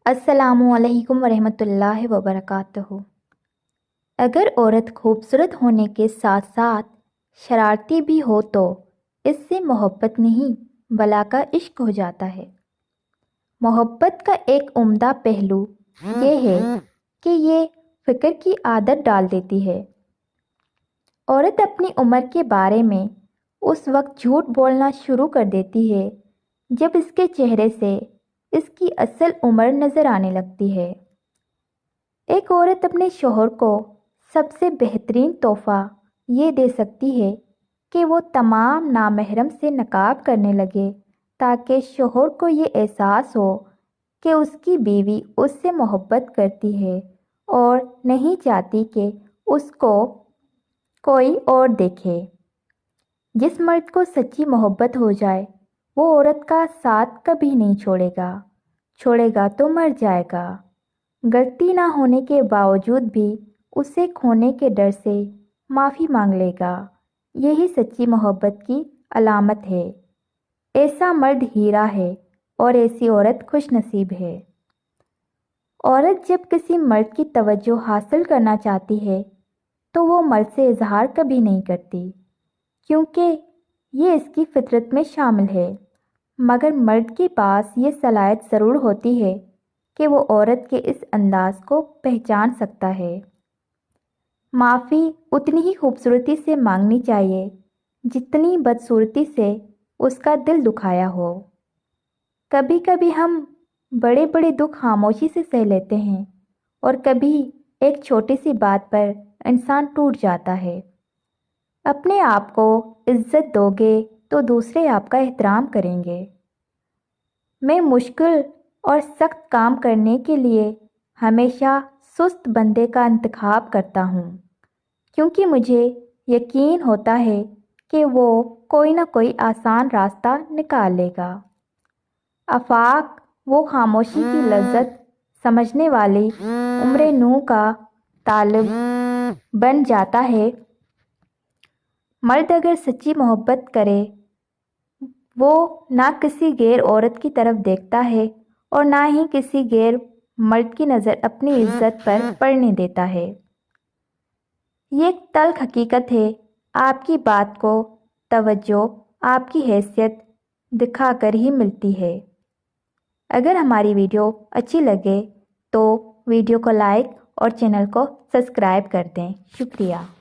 السلام علیکم ورحمۃ اللہ وبرکاتہ۔ اگر عورت خوبصورت ہونے کے ساتھ ساتھ شرارتی بھی ہو تو اس سے محبت نہیں بلکہ عشق ہو جاتا ہے۔ محبت کا ایک عمدہ پہلو یہ ہے کہ یہ فکر کی عادت ڈال دیتی ہے۔ عورت اپنی عمر کے بارے میں اس وقت جھوٹ بولنا شروع کر دیتی ہے جب اس کے چہرے سے اس کی اصل عمر نظر آنے لگتی ہے۔ ایک عورت اپنے شوہر کو سب سے بہترین تحفہ یہ دے سکتی ہے کہ وہ تمام نامحرم سے نکاب کرنے لگے تاکہ شوہر کو یہ احساس ہو کہ اس کی بیوی اس سے محبت کرتی ہے اور نہیں چاہتی کہ اس کو کوئی اور دیکھے۔ جس مرد کو سچی محبت ہو جائے وہ عورت کا ساتھ کبھی نہیں چھوڑے گا تو مر جائے گا۔ غلطی نہ ہونے کے باوجود بھی اسے کھونے کے ڈر سے معافی مانگ لے گا۔ یہی سچی محبت کی علامت ہے۔ ایسا مرد ہیرا ہے اور ایسی عورت خوش نصیب ہے۔ عورت جب کسی مرد کی توجہ حاصل کرنا چاہتی ہے تو وہ مرد سے اظہار کبھی نہیں کرتی کیونکہ یہ اس کی فطرت میں شامل ہے، مگر مرد کے پاس یہ صلاحیت ضرور ہوتی ہے کہ وہ عورت کے اس انداز کو پہچان سکتا ہے۔ معافی اتنی ہی خوبصورتی سے مانگنی چاہیے جتنی بدصورتی سے اس کا دل دکھایا ہو۔ کبھی کبھی ہم بڑے بڑے دکھ خاموشی سے سہ لیتے ہیں اور کبھی ایک چھوٹی سی بات پر انسان ٹوٹ جاتا ہے۔ اپنے آپ کو عزت دو گے تو دوسرے آپ کا احترام کریں گے۔ میں مشکل اور سخت کام کرنے کے لیے ہمیشہ سست بندے کا انتخاب کرتا ہوں کیونکہ مجھے یقین ہوتا ہے کہ وہ کوئی نہ کوئی آسان راستہ نکال لے گا۔ آفاق وہ خاموشی کی لذت سمجھنے والی عمر نو کا طالب بن جاتا ہے۔ مرد اگر سچی محبت کرے وہ نہ کسی غیر عورت کی طرف دیکھتا ہے اور نہ ہی کسی غیر مرد کی نظر اپنی عزت پر پڑنے دیتا ہے۔ یہ ایک تلخ حقیقت ہے، آپ کی بات کو توجہ آپ کی حیثیت دکھا کر ہی ملتی ہے۔ اگر ہماری ویڈیو اچھی لگے تو ویڈیو کو لائک اور چینل کو سبسکرائب کر دیں۔ شکریہ۔